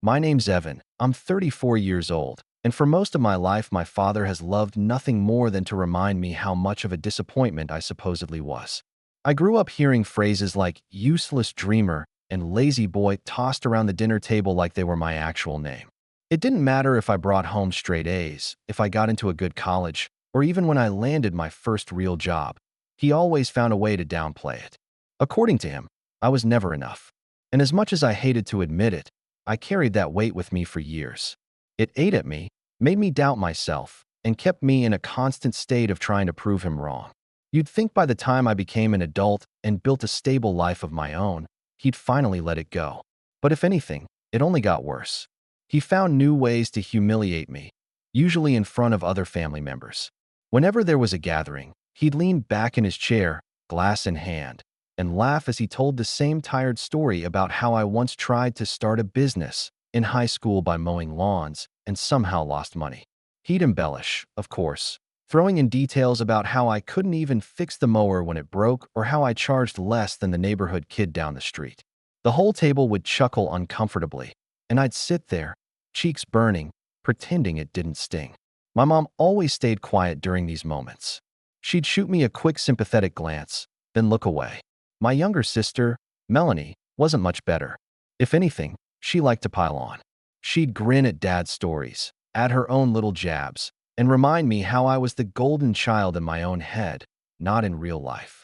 My name's Evan. I'm 34 years old, and for most of my life, my father has loved nothing more than to remind me how much of a disappointment I supposedly was. I grew up hearing phrases like useless dreamer and lazy boy tossed around the dinner table like they were my actual name. It didn't matter if I brought home straight A's, if I got into a good college, or even when I landed my first real job. He always found a way to downplay it. According to him, I was never enough. And as much as I hated to admit it, I carried that weight with me for years. It ate at me, made me doubt myself, and kept me in a constant state of trying to prove him wrong. You'd think by the time I became an adult and built a stable life of my own, he'd finally let it go. But if anything, it only got worse. He found new ways to humiliate me, usually in front of other family members. Whenever there was a gathering, he'd lean back in his chair, glass in hand, and laugh as he told the same tired story about how I once tried to start a business in high school by mowing lawns and somehow lost money. He'd embellish, of course, throwing in details about how I couldn't even fix the mower when it broke or how I charged less than the neighborhood kid down the street. The whole table would chuckle uncomfortably, and I'd sit there, cheeks burning, pretending it didn't sting. My mom always stayed quiet during these moments. She'd shoot me a quick sympathetic glance, then look away. My younger sister, Melanie, wasn't much better. If anything, she liked to pile on. She'd grin at Dad's stories, add her own little jabs, and remind me how I was the golden child in my own head, not in real life.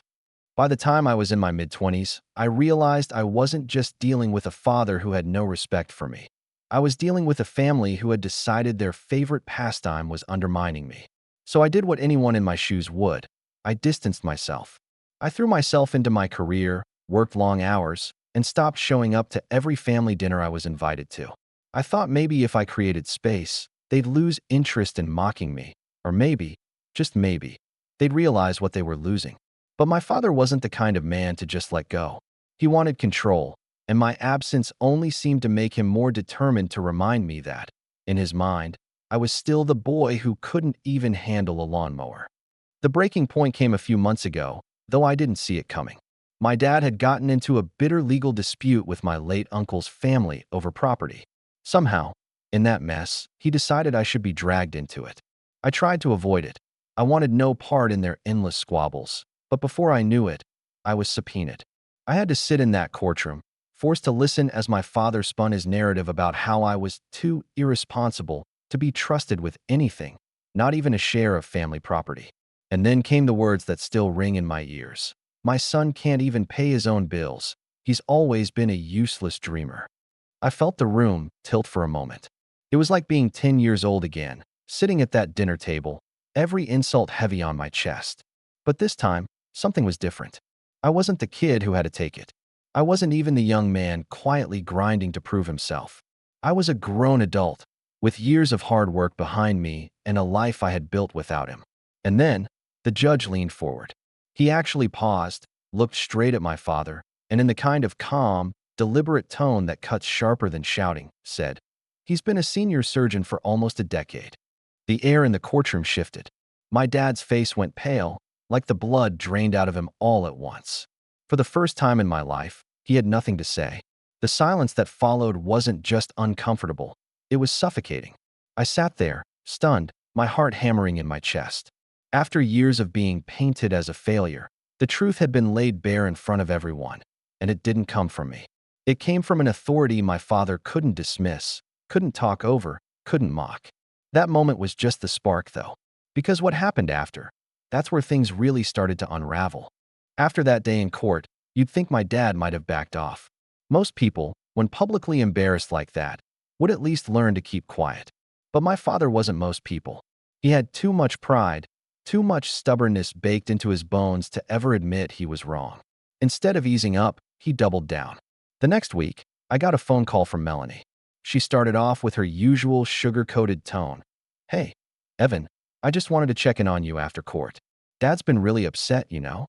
By the time I was in my mid-20s, I realized I wasn't just dealing with a father who had no respect for me. I was dealing with a family who had decided their favorite pastime was undermining me. So I did what anyone in my shoes would. I distanced myself. I threw myself into my career, worked long hours, and stopped showing up to every family dinner I was invited to. I thought maybe if I created space, they'd lose interest in mocking me, or maybe, just maybe, they'd realize what they were losing. But my father wasn't the kind of man to just let go. He wanted control, and my absence only seemed to make him more determined to remind me that, in his mind, I was still the boy who couldn't even handle a lawnmower. The breaking point came a few months ago, though I didn't see it coming. My dad had gotten into a bitter legal dispute with my late uncle's family over property. Somehow, in that mess, he decided I should be dragged into it. I tried to avoid it. I wanted no part in their endless squabbles, but before I knew it, I was subpoenaed. I had to sit in that courtroom, forced to listen as my father spun his narrative about how I was too irresponsible to be trusted with anything, not even a share of family property. And then came the words that still ring in my ears. My son can't even pay his own bills. He's always been a useless dreamer. I felt the room tilt for a moment. It was like being 10 years old again, sitting at that dinner table, every insult heavy on my chest. But this time, something was different. I wasn't the kid who had to take it. I wasn't even the young man quietly grinding to prove himself. I was a grown adult, with years of hard work behind me and a life I had built without him. And then, the judge leaned forward. He actually paused, looked straight at my father, and in the kind of calm, deliberate tone that cuts sharper than shouting, said, "He's been a senior surgeon for almost a decade." The air in the courtroom shifted. My dad's face went pale, like the blood drained out of him all at once. For the first time in my life, he had nothing to say. The silence that followed wasn't just uncomfortable, it was suffocating. I sat there, stunned, my heart hammering in my chest. After years of being painted as a failure, the truth had been laid bare in front of everyone, and it didn't come from me. It came from an authority my father couldn't dismiss, couldn't talk over, couldn't mock. That moment was just the spark, though, because what happened after, that's where things really started to unravel. After that day in court, you'd think my dad might have backed off. Most people, when publicly embarrassed like that, would at least learn to keep quiet. But my father wasn't most people. He had too much pride, too much stubbornness baked into his bones to ever admit he was wrong. Instead of easing up, he doubled down. The next week, I got a phone call from Melanie. She started off with her usual sugar-coated tone. "Hey, Evan, I just wanted to check in on you after court. Dad's been really upset, you know."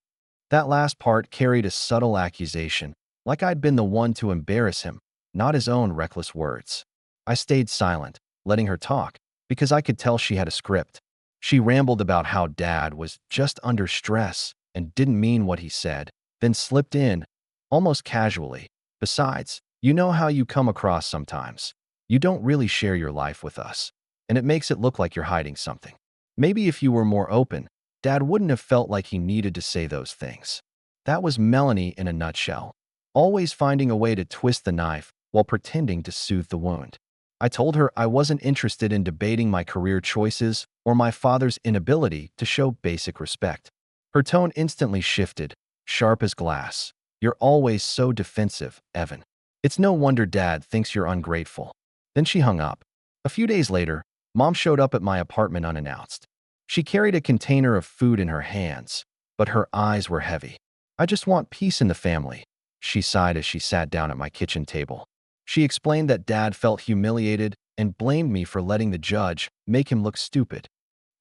That last part carried a subtle accusation, like I'd been the one to embarrass him, not his own reckless words. I stayed silent, letting her talk, because I could tell she had a script. She rambled about how Dad was just under stress and didn't mean what he said, then slipped in, almost casually, "Besides, you know how you come across sometimes. You don't really share your life with us, and it makes it look like you're hiding something. Maybe if you were more open, Dad wouldn't have felt like he needed to say those things." That was Melanie in a nutshell, always finding a way to twist the knife while pretending to soothe the wound. I told her I wasn't interested in debating my career choices or my father's inability to show basic respect. Her tone instantly shifted, sharp as glass. "You're always so defensive, Evan. It's no wonder Dad thinks you're ungrateful." Then she hung up. A few days later, Mom showed up at my apartment unannounced. She carried a container of food in her hands, but her eyes were heavy. "I just want peace in the family," she sighed as she sat down at my kitchen table. She explained that Dad felt humiliated and blamed me for letting the judge make him look stupid.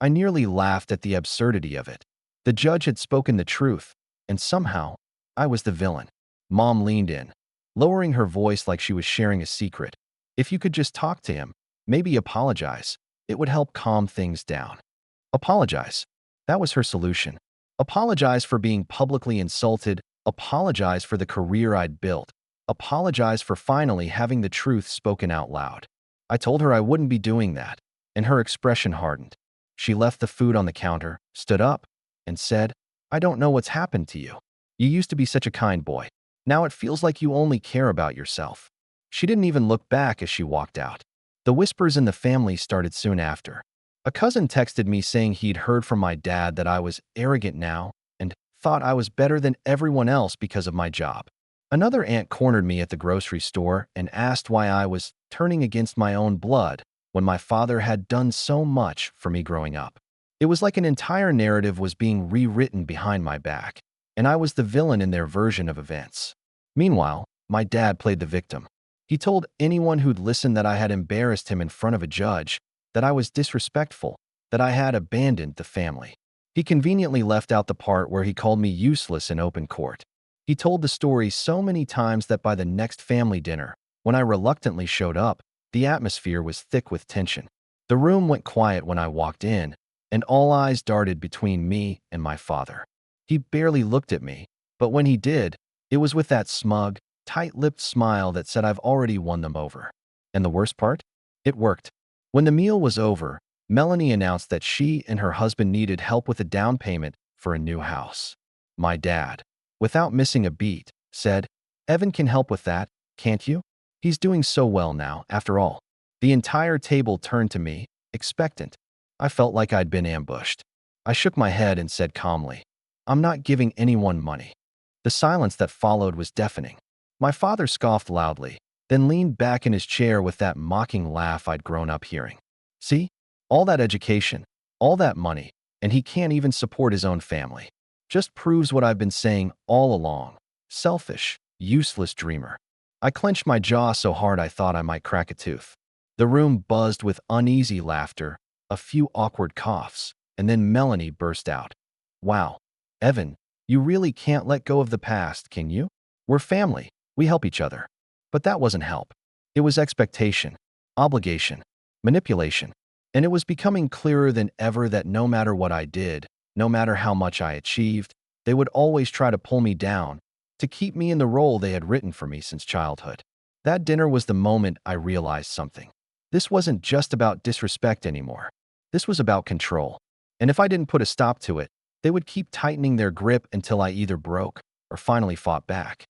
I nearly laughed at the absurdity of it. The judge had spoken the truth, and somehow, I was the villain. Mom leaned in, lowering her voice like she was sharing a secret. "If you could just talk to him, maybe apologize, it would help calm things down." Apologize. That was her solution. Apologize for being publicly insulted, apologize for the career I'd built, apologize for finally having the truth spoken out loud. I told her I wouldn't be doing that, and her expression hardened. She left the food on the counter, stood up, and said, "I don't know what's happened to you. You used to be such a kind boy. Now it feels like you only care about yourself." She didn't even look back as she walked out. The whispers in the family started soon after. A cousin texted me saying he'd heard from my dad that I was arrogant now and thought I was better than everyone else because of my job. Another aunt cornered me at the grocery store and asked why I was turning against my own blood when my father had done so much for me growing up. It was like an entire narrative was being rewritten behind my back, and I was the villain in their version of events. Meanwhile, my dad played the victim. He told anyone who'd listen that I had embarrassed him in front of a judge, that I was disrespectful, that I had abandoned the family. He conveniently left out the part where he called me useless in open court. He told the story so many times that by the next family dinner, when I reluctantly showed up, the atmosphere was thick with tension. The room went quiet when I walked in, and all eyes darted between me and my father. He barely looked at me, but when he did, it was with that smug, tight-lipped smile that said I've already won them over. And the worst part? It worked. When the meal was over, Melanie announced that she and her husband needed help with a down payment for a new house. My dad, without missing a beat, said, "Evan can help with that, can't you? He's doing so well now, after all." The entire table turned to me, expectant. I felt like I'd been ambushed. I shook my head and said calmly, "I'm not giving anyone money." The silence that followed was deafening. My father scoffed loudly, then leaned back in his chair with that mocking laugh I'd grown up hearing. "See? All that education, all that money, and he can't even support his own family. Just proves what I've been saying all along. Selfish, useless dreamer." I clenched my jaw so hard I thought I might crack a tooth. The room buzzed with uneasy laughter, a few awkward coughs, and then Melanie burst out. "Wow, Evan, you really can't let go of the past, can you? We're family. We help each other." But that wasn't help. It was expectation, obligation, manipulation. And it was becoming clearer than ever that no matter what I did, no matter how much I achieved, they would always try to pull me down, to keep me in the role they had written for me since childhood. That dinner was the moment I realized something. This wasn't just about disrespect anymore. This was about control. And if I didn't put a stop to it, they would keep tightening their grip until I either broke or finally fought back.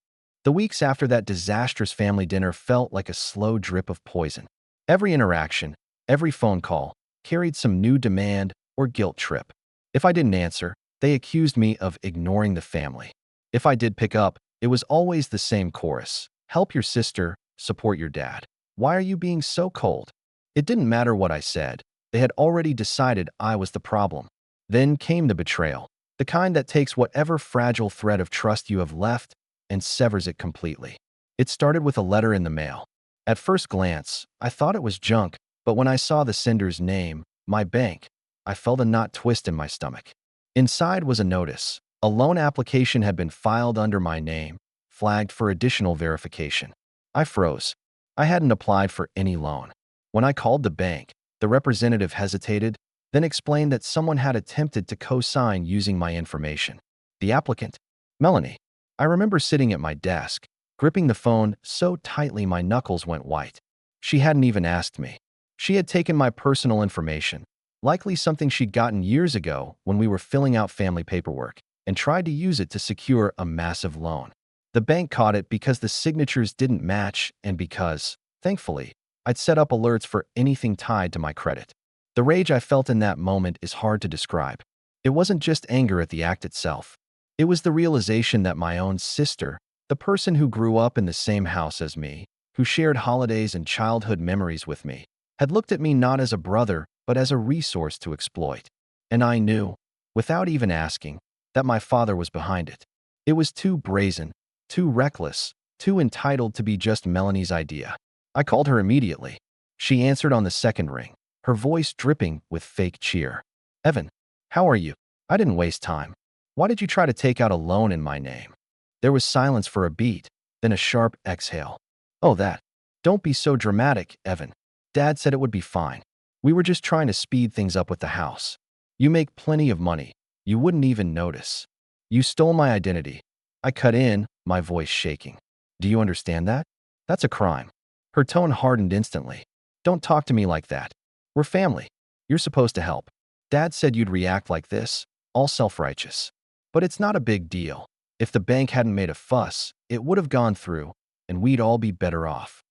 The weeks after that disastrous family dinner felt like a slow drip of poison. Every interaction, every phone call, carried some new demand or guilt trip. If I didn't answer, they accused me of ignoring the family. If I did pick up, it was always the same chorus: "Help your sister, support your dad. Why are you being so cold?" It didn't matter what I said. They had already decided I was the problem. Then came the betrayal, the kind that takes whatever fragile thread of trust you have left and severs it completely. It started with a letter in the mail. At first glance, I thought it was junk, but when I saw the sender's name, my bank, I felt a knot twist in my stomach. Inside was a notice. A loan application had been filed under my name, flagged for additional verification. I froze. I hadn't applied for any loan. When I called the bank, the representative hesitated, then explained that someone had attempted to co-sign using my information. The applicant? Melanie. I remember sitting at my desk, gripping the phone so tightly my knuckles went white. She hadn't even asked me. She had taken my personal information, likely something she'd gotten years ago when we were filling out family paperwork, and tried to use it to secure a massive loan. The bank caught it because the signatures didn't match and because, thankfully, I'd set up alerts for anything tied to my credit. The rage I felt in that moment is hard to describe. It wasn't just anger at the act itself. It was the realization that my own sister, the person who grew up in the same house as me, who shared holidays and childhood memories with me, had looked at me not as a brother, but as a resource to exploit. And I knew, without even asking, that my father was behind it. It was too brazen, too reckless, too entitled to be just Melanie's idea. I called her immediately. She answered on the second ring, her voice dripping with fake cheer. "Evan, how are you? I didn't waste time. Why did you try to take out a loan in my name?" There was silence for a beat, then a sharp exhale. "Oh, that. Don't be so dramatic, Evan. Dad said it would be fine. We were just trying to speed things up with the house. You make plenty of money. You wouldn't even notice. You stole my identity." I cut in, my voice shaking. "Do you understand that? That's a crime." Her tone hardened instantly. "Don't talk to me like that. We're family. You're supposed to help. Dad said you'd react like this, all self-righteous. But it's not a big deal. If the bank hadn't made a fuss, it would have gone through, and we'd all be better off."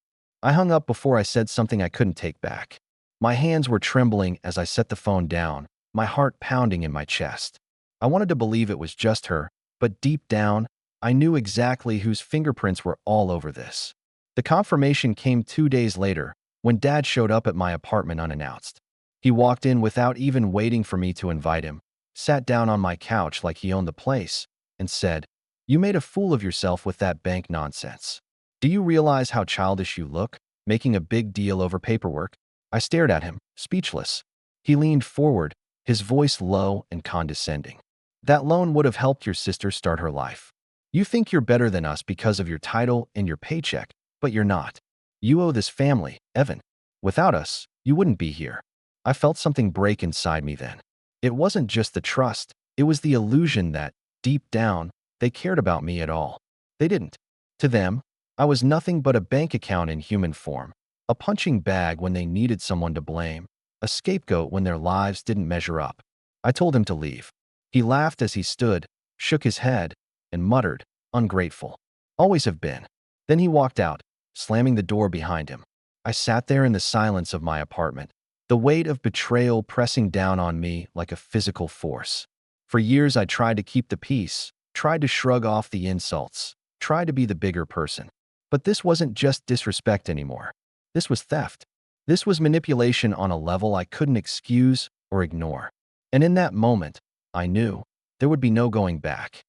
I hung up before I said something I couldn't take back. My hands were trembling as I set the phone down, my heart pounding in my chest. I wanted to believe it was just her, but deep down, I knew exactly whose fingerprints were all over this. The confirmation came 2 days later, when Dad showed up at my apartment unannounced. He walked in without even waiting for me to invite him, sat down on my couch like he owned the place, and said, "You made a fool of yourself with that bank nonsense. Do you realize how childish you look, making a big deal over paperwork?" I stared at him, speechless. He leaned forward, his voice low and condescending. "That loan would have helped your sister start her life. You think you're better than us because of your title and your paycheck, but you're not. You owe this family, Evan. Without us, you wouldn't be here." I felt something break inside me then. It wasn't just the trust, it was the illusion that, deep down, they cared about me at all. They didn't. To them, I was nothing but a bank account in human form, a punching bag when they needed someone to blame, a scapegoat when their lives didn't measure up. I told him to leave. He laughed as he stood, shook his head, and muttered, "Ungrateful. Always have been." Then he walked out, slamming the door behind him. I sat there in the silence of my apartment, the weight of betrayal pressing down on me like a physical force. For years I tried to keep the peace, tried to shrug off the insults, tried to be the bigger person. But this wasn't just disrespect anymore. This was theft. This was manipulation on a level I couldn't excuse or ignore. And in that moment, I knew there would be no going back.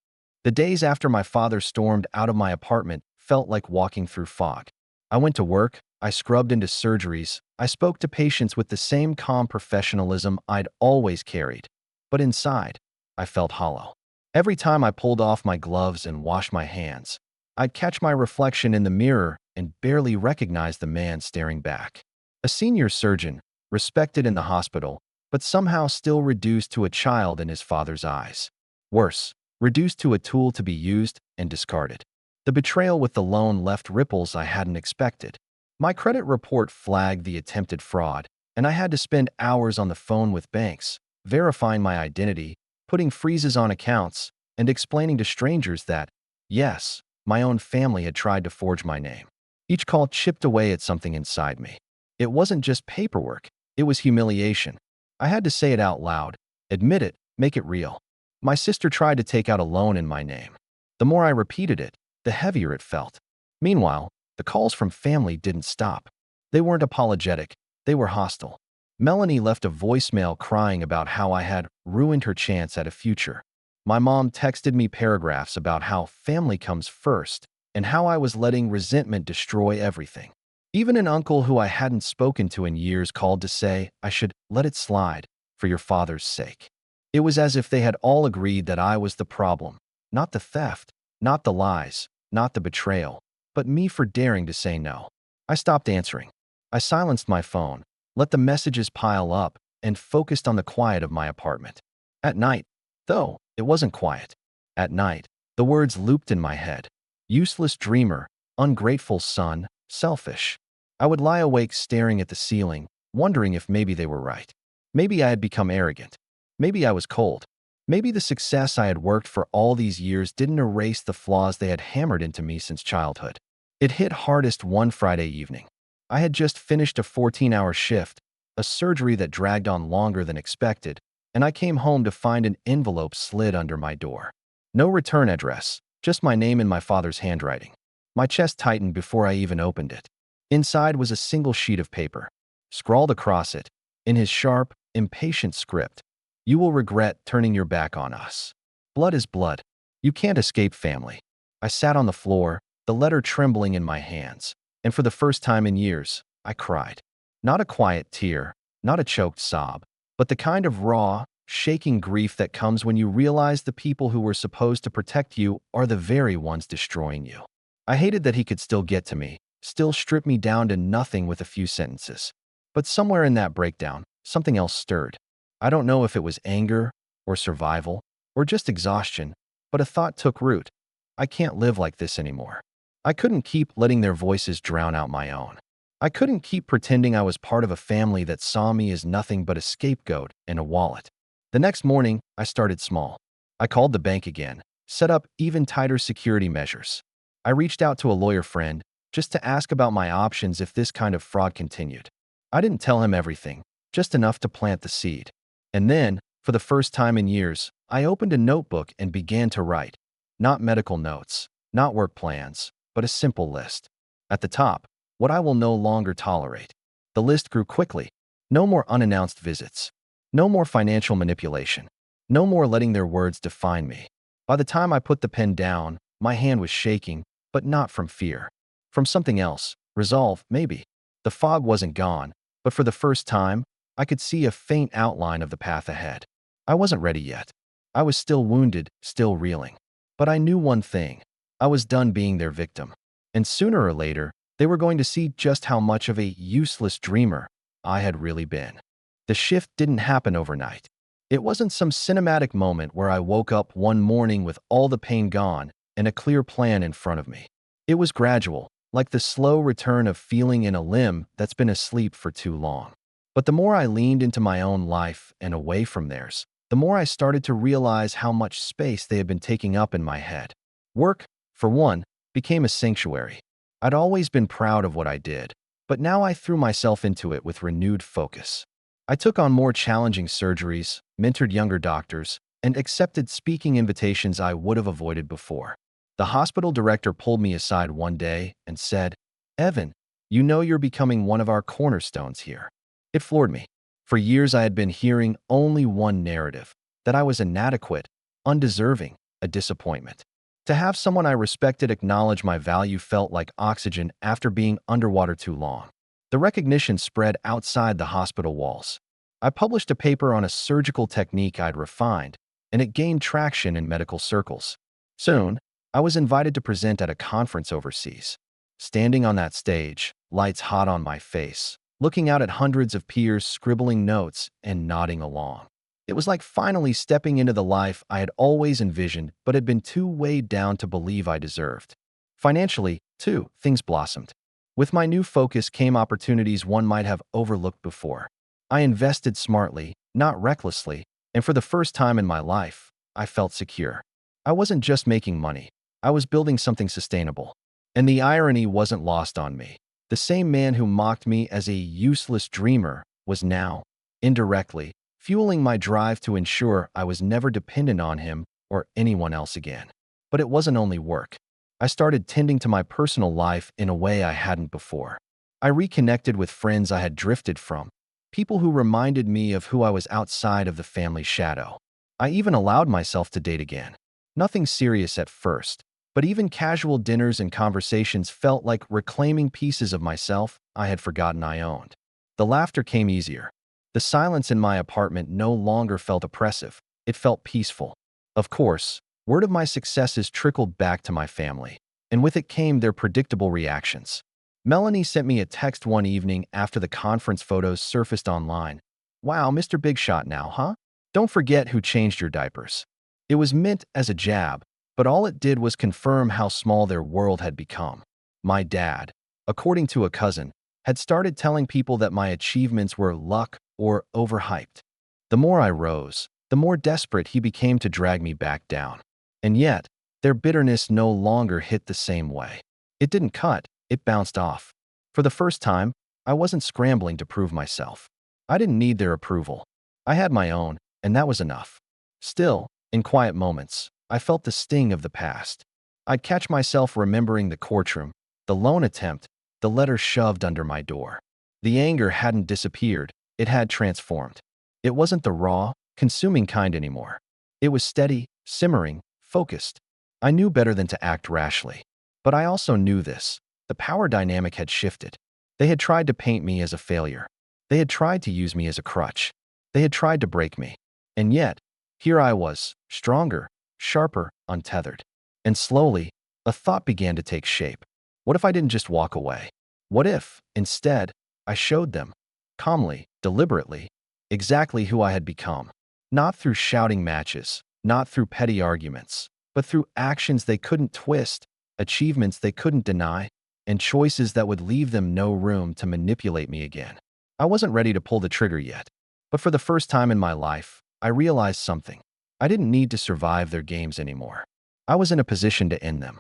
The days after my father stormed out of my apartment felt like walking through fog. I went to work, I scrubbed into surgeries, I spoke to patients with the same calm professionalism I'd always carried. But inside, I felt hollow. Every time I pulled off my gloves and washed my hands, I'd catch my reflection in the mirror and barely recognize the man staring back. A senior surgeon, respected in the hospital, but somehow still reduced to a child in his father's eyes. Worse, reduced to a tool to be used and discarded. The betrayal with the loan left ripples I hadn't expected. My credit report flagged the attempted fraud, and I had to spend hours on the phone with banks, verifying my identity, putting freezes on accounts, and explaining to strangers that, yes, my own family had tried to forge my name. Each call chipped away at something inside me. It wasn't just paperwork, it was humiliation. I had to say it out loud, admit it, make it real. My sister tried to take out a loan in my name. The more I repeated it, the heavier it felt. Meanwhile, the calls from family didn't stop. They weren't apologetic, they were hostile. Melanie left a voicemail crying about how I had ruined her chance at a future. My mom texted me paragraphs about how family comes first and how I was letting resentment destroy everything. Even an uncle who I hadn't spoken to in years called to say I should let it slide for your father's sake. It was as if they had all agreed that I was the problem, not the theft, not the lies, not the betrayal, but me for daring to say no. I stopped answering. I silenced my phone, let the messages pile up, and focused on the quiet of my apartment. At night, though, it wasn't quiet. At night, the words looped in my head. Useless dreamer, ungrateful son, selfish. I would lie awake staring at the ceiling, wondering if maybe they were right. Maybe I had become arrogant. Maybe I was cold. Maybe the success I had worked for all these years didn't erase the flaws they had hammered into me since childhood. It hit hardest one Friday evening. I had just finished a 14-hour shift, a surgery that dragged on longer than expected, and I came home to find an envelope slid under my door. No return address, just my name in my father's handwriting. My chest tightened before I even opened it. Inside was a single sheet of paper. Scrawled across it, in his sharp, impatient script, "You will regret turning your back on us. Blood is blood. You can't escape family." I sat on the floor, the letter trembling in my hands, and for the first time in years, I cried. Not a quiet tear, not a choked sob, but the kind of raw, shaking grief that comes when you realize the people who were supposed to protect you are the very ones destroying you. I hated that he could still get to me, still strip me down to nothing with a few sentences. But somewhere in that breakdown, something else stirred. I don't know if it was anger, or survival, or just exhaustion, but a thought took root. I can't live like this anymore. I couldn't keep letting their voices drown out my own. I couldn't keep pretending I was part of a family that saw me as nothing but a scapegoat and a wallet. The next morning, I started small. I called the bank again, set up even tighter security measures. I reached out to a lawyer friend just to ask about my options if this kind of fraud continued. I didn't tell him everything, just enough to plant the seed. And then, for the first time in years, I opened a notebook and began to write. Not medical notes, not work plans, but a simple list. At the top, what I will no longer tolerate. The list grew quickly. No more unannounced visits. No more financial manipulation. No more letting their words define me. By the time I put the pen down, my hand was shaking, but not from fear. From something else, resolve, maybe. The fog wasn't gone, but for the first time, I could see a faint outline of the path ahead. I wasn't ready yet. I was still wounded, still reeling. But I knew one thing. I was done being their victim. And sooner or later, they were going to see just how much of a useless dreamer I had really been. The shift didn't happen overnight. It wasn't some cinematic moment where I woke up one morning with all the pain gone and a clear plan in front of me. It was gradual, like the slow return of feeling in a limb that's been asleep for too long. But the more I leaned into my own life and away from theirs, the more I started to realize how much space they had been taking up in my head. Work, for one, became a sanctuary. I'd always been proud of what I did, but now I threw myself into it with renewed focus. I took on more challenging surgeries, mentored younger doctors, and accepted speaking invitations I would have avoided before. The hospital director pulled me aside one day and said, "Evan, you know you're becoming one of our cornerstones here." It floored me. For years I had been hearing only one narrative, that I was inadequate, undeserving, a disappointment. To have someone I respected acknowledge my value felt like oxygen after being underwater too long. The recognition spread outside the hospital walls. I published a paper on a surgical technique I'd refined, and it gained traction in medical circles. Soon, I was invited to present at a conference overseas. Standing on that stage, lights hot on my face, looking out at hundreds of peers scribbling notes and nodding along. It was like finally stepping into the life I had always envisioned but had been too weighed down to believe I deserved. Financially, too, things blossomed. With my new focus came opportunities one might have overlooked before. I invested smartly, not recklessly, and for the first time in my life, I felt secure. I wasn't just making money. I was building something sustainable. And the irony wasn't lost on me. The same man who mocked me as a useless dreamer was now, indirectly, fueling my drive to ensure I was never dependent on him or anyone else again. But it wasn't only work. I started tending to my personal life in a way I hadn't before. I reconnected with friends I had drifted from, people who reminded me of who I was outside of the family shadow. I even allowed myself to date again. Nothing serious at first, but even casual dinners and conversations felt like reclaiming pieces of myself I had forgotten I owned. The laughter came easier. The silence in my apartment no longer felt oppressive. It felt peaceful. Of course, word of my successes trickled back to my family, and with it came their predictable reactions. Melanie sent me a text one evening after the conference photos surfaced online. "Wow, Mr. Big Shot now, huh? Don't forget who changed your diapers." It was meant as a jab, but all it did was confirm how small their world had become. My dad, according to a cousin, had started telling people that my achievements were luck or overhyped. The more I rose, the more desperate he became to drag me back down. And yet, their bitterness no longer hit the same way. It didn't cut, it bounced off. For the first time, I wasn't scrambling to prove myself. I didn't need their approval. I had my own, and that was enough. Still, in quiet moments, I felt the sting of the past. I'd catch myself remembering the courtroom, the loan attempt, the letter shoved under my door. The anger hadn't disappeared, it had transformed. It wasn't the raw, consuming kind anymore. It was steady, simmering, focused. I knew better than to act rashly. But I also knew this. The power dynamic had shifted. They had tried to paint me as a failure. They had tried to use me as a crutch. They had tried to break me. And yet, here I was, stronger, sharper, untethered. And slowly, a thought began to take shape. What if I didn't just walk away? What if, instead, I showed them, calmly, deliberately, exactly who I had become? Not through shouting matches, not through petty arguments, but through actions they couldn't twist, achievements they couldn't deny, and choices that would leave them no room to manipulate me again. I wasn't ready to pull the trigger yet, but for the first time in my life, I realized something. I didn't need to survive their games anymore. I was in a position to end them.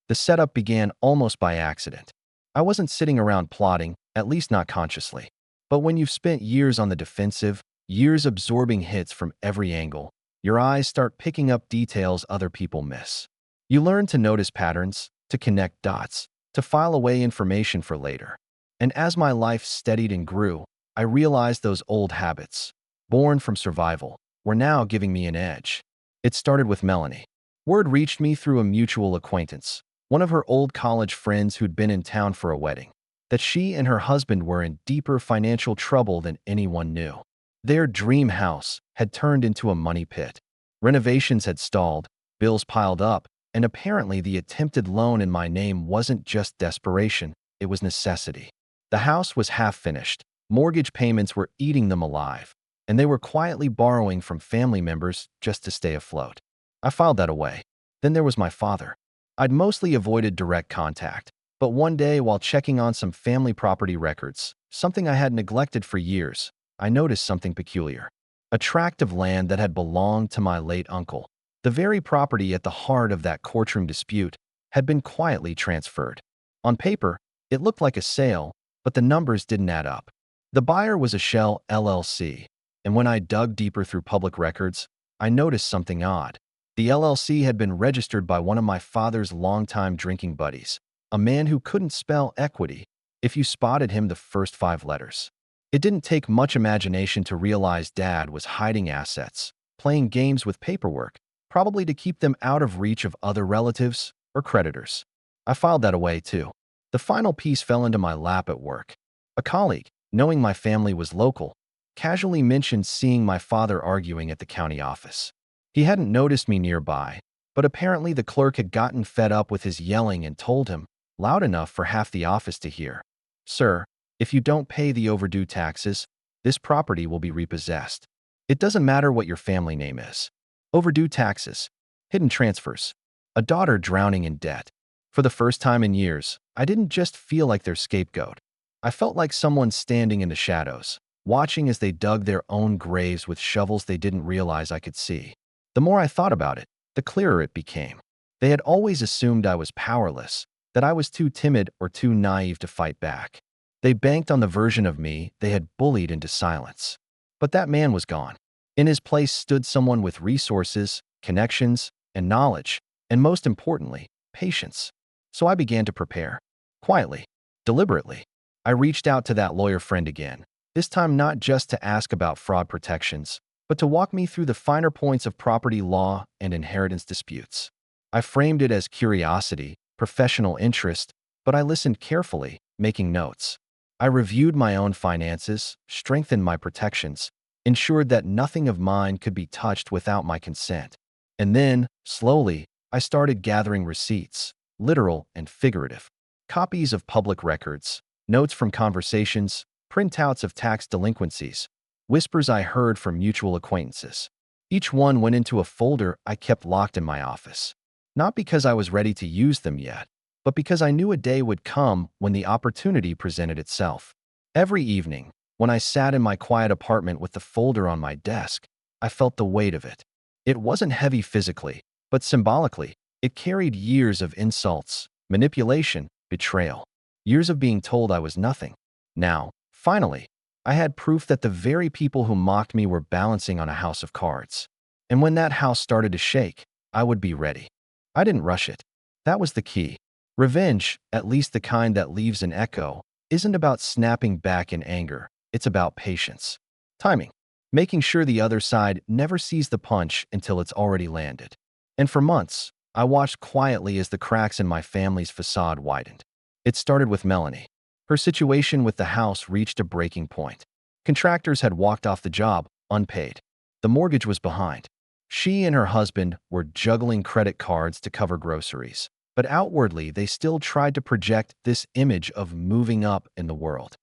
The setup began almost by accident. I wasn't sitting around plotting, at least not consciously. But when you've spent years on the defensive, years absorbing hits from every angle, your eyes start picking up details other people miss. You learn to notice patterns, to connect dots, to file away information for later. And as my life steadied and grew, I realized those old habits, born from survival, were now giving me an edge. It started with Melanie. Word reached me through a mutual acquaintance, one of her old college friends who'd been in town for a wedding, that she and her husband were in deeper financial trouble than anyone knew. Their dream house had turned into a money pit. Renovations had stalled, bills piled up, and apparently the attempted loan in my name wasn't just desperation, it was necessity. The house was half finished, mortgage payments were eating them alive, and they were quietly borrowing from family members just to stay afloat. I filed that away. Then there was my father. I'd mostly avoided direct contact, but one day while checking on some family property records, something I had neglected for years, I noticed something peculiar. A tract of land that had belonged to my late uncle, the very property at the heart of that courtroom dispute, had been quietly transferred. On paper, it looked like a sale, but the numbers didn't add up. The buyer was a Shell LLC, and when I dug deeper through public records, I noticed something odd. The LLC had been registered by one of my father's longtime drinking buddies, a man who couldn't spell equity if you spotted him the first 5 letters. It didn't take much imagination to realize Dad was hiding assets, playing games with paperwork, probably to keep them out of reach of other relatives or creditors. I filed that away too. The final piece fell into my lap at work. A colleague, knowing my family was local, casually mentioned seeing my father arguing at the county office. He hadn't noticed me nearby, but apparently the clerk had gotten fed up with his yelling and told him, loud enough for half the office to hear, "Sir, if you don't pay the overdue taxes, this property will be repossessed. It doesn't matter what your family name is. Overdue taxes, hidden transfers, a daughter drowning in debt." For the first time in years, I didn't just feel like their scapegoat. I felt like someone standing in the shadows, watching as they dug their own graves with shovels they didn't realize I could see. The more I thought about it, the clearer it became. They had always assumed I was powerless, that I was too timid or too naive to fight back. They banked on the version of me they had bullied into silence. But that man was gone. In his place stood someone with resources, connections, and knowledge, and most importantly, patience. So I began to prepare. Quietly, deliberately. I reached out to that lawyer friend again, this time not just to ask about fraud protections, but to walk me through the finer points of property law and inheritance disputes. I framed it as curiosity, professional interest, but I listened carefully, making notes. I reviewed my own finances, strengthened my protections, ensured that nothing of mine could be touched without my consent. And then, slowly, I started gathering receipts, literal and figurative, copies of public records, notes from conversations, printouts of tax delinquencies, whispers I heard from mutual acquaintances. Each one went into a folder I kept locked in my office. Not because I was ready to use them yet, but because I knew a day would come when the opportunity presented itself. Every evening, when I sat in my quiet apartment with the folder on my desk, I felt the weight of it. It wasn't heavy physically, but symbolically, it carried years of insults, manipulation, betrayal, years of being told I was nothing. Now, finally, I had proof that the very people who mocked me were balancing on a house of cards. And when that house started to shake, I would be ready. I didn't rush it. That was the key. Revenge, at least the kind that leaves an echo, isn't about snapping back in anger. It's about patience. Timing. Making sure the other side never sees the punch until it's already landed. And for months, I watched quietly as the cracks in my family's facade widened. It started with Melanie. Her situation with the house reached a breaking point. Contractors had walked off the job, unpaid. The mortgage was behind. She and her husband were juggling credit cards to cover groceries, but outwardly they still tried to project this image of moving up in the world.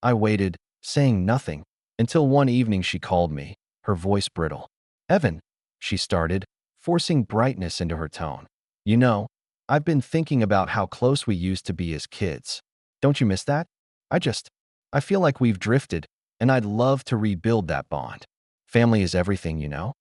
I waited, saying nothing, until one evening she called me, her voice brittle. "Evan," she started, forcing brightness into her tone. "You know, I've been thinking about how close we used to be as kids. Don't you miss that? I feel like we've drifted, and I'd love to rebuild that bond. Family is everything, you know?"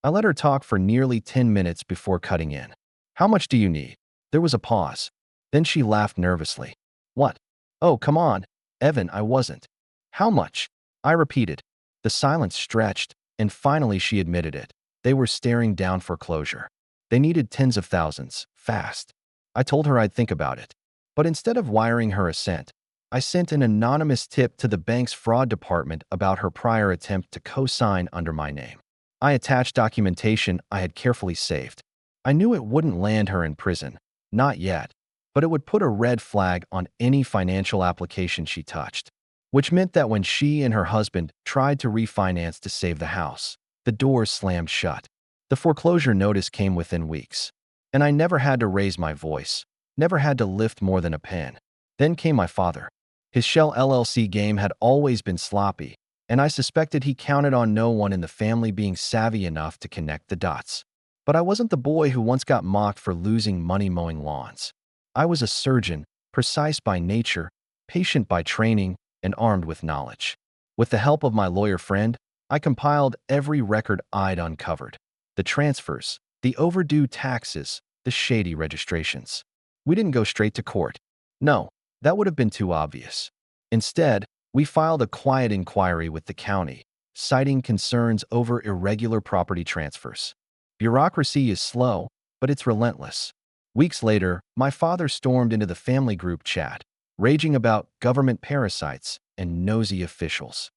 I let her talk for nearly 10 minutes before cutting in. "How much do you need?" There was a pause. Then she laughed nervously. "What?" "Oh, come on, Evan, I wasn't." "How much?" I repeated. The silence stretched, and finally she admitted it. They were staring down foreclosure. They needed tens of thousands, fast. I told her I'd think about it. But instead of wiring her a cent, I sent an anonymous tip to the bank's fraud department about her prior attempt to co-sign under my name. I attached documentation I had carefully saved. I knew it wouldn't land her in prison, not yet, but it would put a red flag on any financial application she touched, which meant that when she and her husband tried to refinance to save the house, the doors slammed shut. The foreclosure notice came within weeks, and I never had to raise my voice, never had to lift more than a pen. Then came my father. His Shell LLC game had always been sloppy, and I suspected he counted on no one in the family being savvy enough to connect the dots. But I wasn't the boy who once got mocked for losing money mowing lawns. I was a surgeon, precise by nature, patient by training, and armed with knowledge. With the help of my lawyer friend, I compiled every record I'd uncovered. The transfers, the overdue taxes, the shady registrations. We didn't go straight to court. No, that would have been too obvious. Instead, we filed a quiet inquiry with the county, citing concerns over irregular property transfers. Bureaucracy is slow, but it's relentless. Weeks later, my father stormed into the family group chat, raging about government parasites and nosy officials.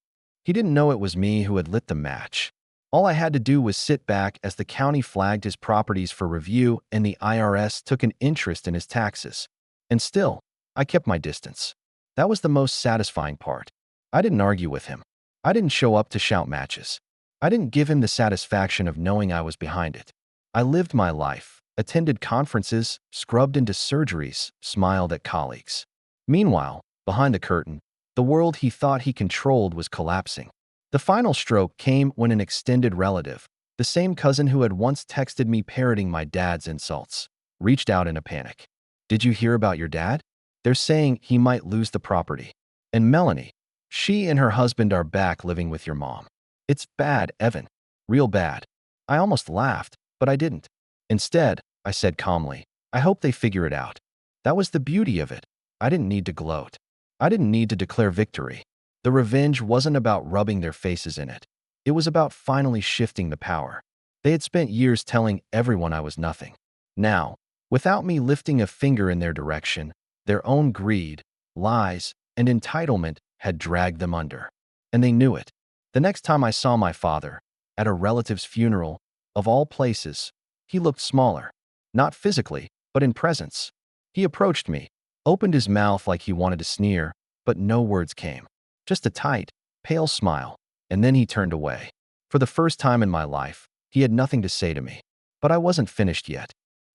He didn't know it was me who had lit the match. All I had to do was sit back as the county flagged his properties for review and the IRS took an interest in his taxes. And still, I kept my distance. That was the most satisfying part. I didn't argue with him. I didn't show up to shout matches. I didn't give him the satisfaction of knowing I was behind it. I lived my life, attended conferences, scrubbed into surgeries, smiled at colleagues. Meanwhile, behind the curtain, the world he thought he controlled was collapsing. The final stroke came when an extended relative, the same cousin who had once texted me parroting my dad's insults, reached out in a panic. "Did you hear about your dad? They're saying he might lose the property. And Melanie, she and her husband are back living with your mom. It's bad, Evan. Real bad." I almost laughed, but I didn't. Instead, I said calmly, "I hope they figure it out." That was the beauty of it. I didn't need to gloat. I didn't need to declare victory. The revenge wasn't about rubbing their faces in it. It was about finally shifting the power. They had spent years telling everyone I was nothing. Now, without me lifting a finger in their direction, their own greed, lies, and entitlement had dragged them under. And they knew it. The next time I saw my father, at a relative's funeral, of all places, he looked smaller. Not physically, but in presence. He approached me, opened his mouth like he wanted to sneer, but no words came. Just a tight, pale smile, and then he turned away. For the first time in my life, he had nothing to say to me. But I wasn't finished yet.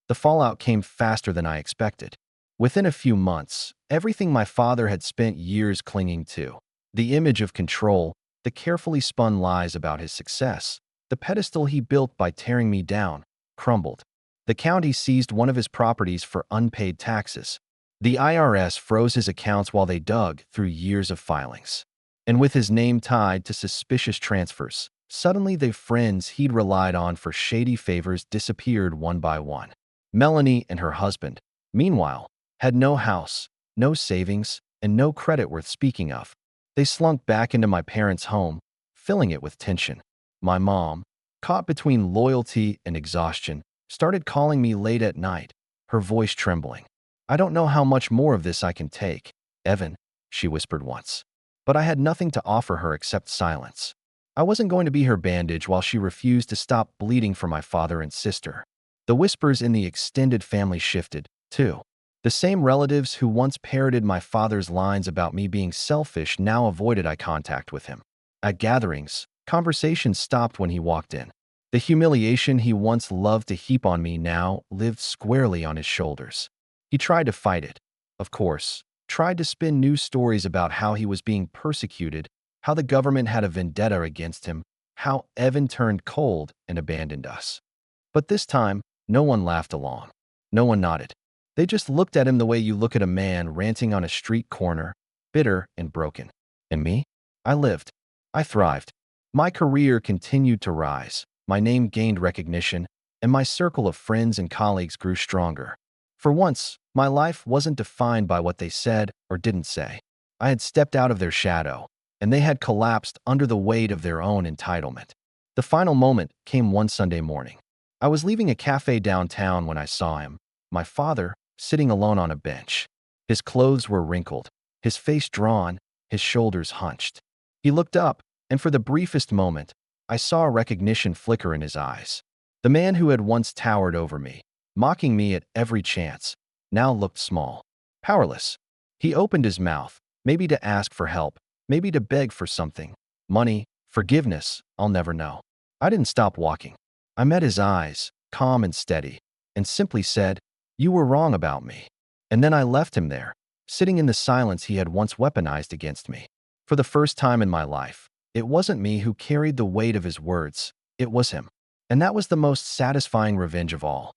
The fallout came faster than I expected. Within a few months, everything my father had spent years clinging to, the image of control, the carefully spun lies about his success, the pedestal he built by tearing me down, crumbled. The county seized one of his properties for unpaid taxes. The IRS froze his accounts while they dug through years of filings. And with his name tied to suspicious transfers, suddenly the friends he'd relied on for shady favors disappeared one by one. Melanie and her husband, meanwhile, had no house, no savings, and no credit worth speaking of. They slunk back into my parents' home, filling it with tension. My mom, caught between loyalty and exhaustion, started calling me late at night, her voice trembling. "I don't know how much more of this I can take, Evan," she whispered once. But I had nothing to offer her except silence. I wasn't going to be her bandage while she refused to stop bleeding for my father and sister. The whispers in the extended family shifted, too. The same relatives who once parroted my father's lines about me being selfish now avoided eye contact with him. At gatherings, conversations stopped when he walked in. The humiliation he once loved to heap on me now lived squarely on his shoulders. He tried to fight it, of course, tried to spin news stories about how he was being persecuted, how the government had a vendetta against him, how Evan turned cold and abandoned us. But this time, no one laughed along. No one nodded. They just looked at him the way you look at a man ranting on a street corner, bitter and broken. And me? I lived. I thrived. My career continued to rise. My name gained recognition, and my circle of friends and colleagues grew stronger. For once, my life wasn't defined by what they said or didn't say. I had stepped out of their shadow, and they had collapsed under the weight of their own entitlement. The final moment came one Sunday morning. I was leaving a cafe downtown when I saw him, my father, sitting alone on a bench. His clothes were wrinkled, his face drawn, his shoulders hunched. He looked up, and for the briefest moment, I saw a recognition flicker in his eyes. The man who had once towered over me, mocking me at every chance, now looked small, powerless. He opened his mouth, maybe to ask for help, maybe to beg for something. Money, forgiveness, I'll never know. I didn't stop walking. I met his eyes, calm and steady, and simply said, "You were wrong about me." And then I left him there, sitting in the silence he had once weaponized against me. For the first time in my life, it wasn't me who carried the weight of his words, it was him. And that was the most satisfying revenge of all.